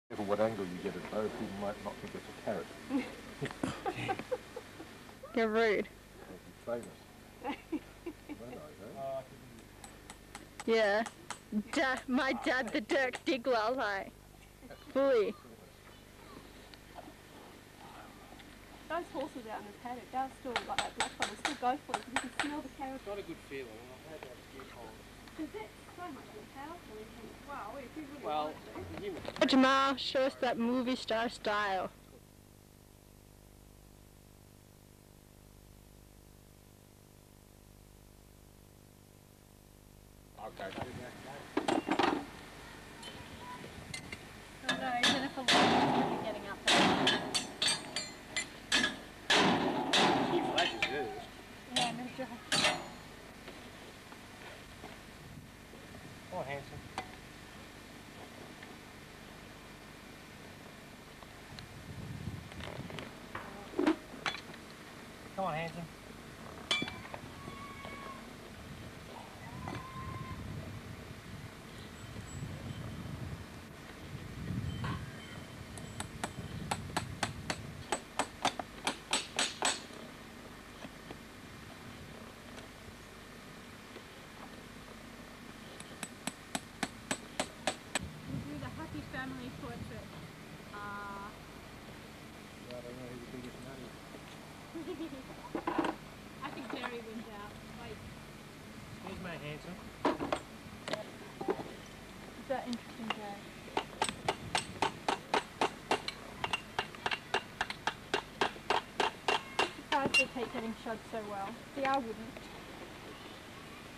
Careful what angle you get it though, people might not think it's a carrot. You're rude. Famous. Well, no, Yeah. My dad, the Dirk Diggler, like, fully. Those horses out in the paddock, they'll still, like that black one, will still go for it because you can smell the carrot. It's not a good feeling. I've had that a few times. Because it's so much more powerful. Wow, if you really Well, want to. Jamal, show us that movie star style. Okay. Oh no, Jennifer Lawrence is getting up there. She flashes hers. Yeah, no joke. Oh, handsome. Come on, handsome. Do the happy family portrait. I don't know who the biggest nut is. I think Jerry wins out. Wait. Here's my handsome. Is that interesting, Jerry? I'm surprised they keep getting shot so well. See, I wouldn't.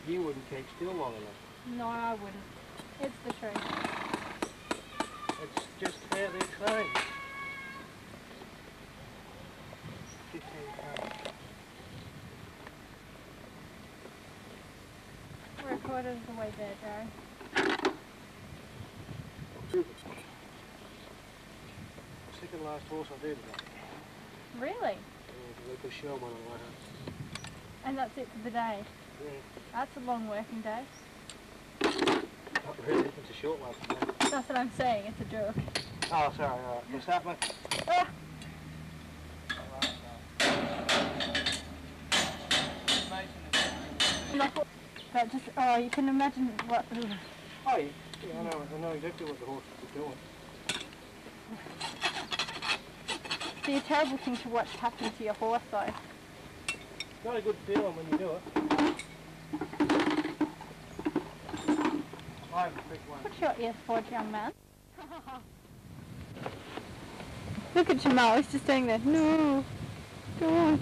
You wouldn't keep still long enough. No, I wouldn't. It's the truth. It's just how they're trained. Just how they're trained. We're a quarter of the way there, Jerry. Second last horse I did today. Really? Yeah, Lucas Sherman on the way home. And that's it for the day? Yeah. That's a long working day. Not really, it's a short one today. That's what I'm saying, it's a joke. Oh, sorry, alright. Can we start, mate? Ah! But just, oh, you can imagine what... Oh, yeah, I know exactly what the horse is doing. Be a terrible thing to watch happen to your horse, though. It's not a good feeling when you do it. I have a quick one. What's your ears for, young man? Look at Jamal, he's just saying that. No, don't.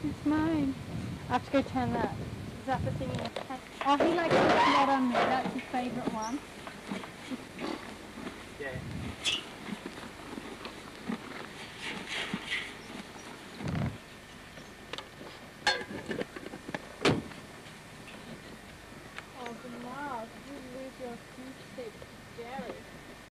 It's mine. I have to go turn that. Is that the thing in the tank? Oh, he likes to put that on me. That's his favourite one.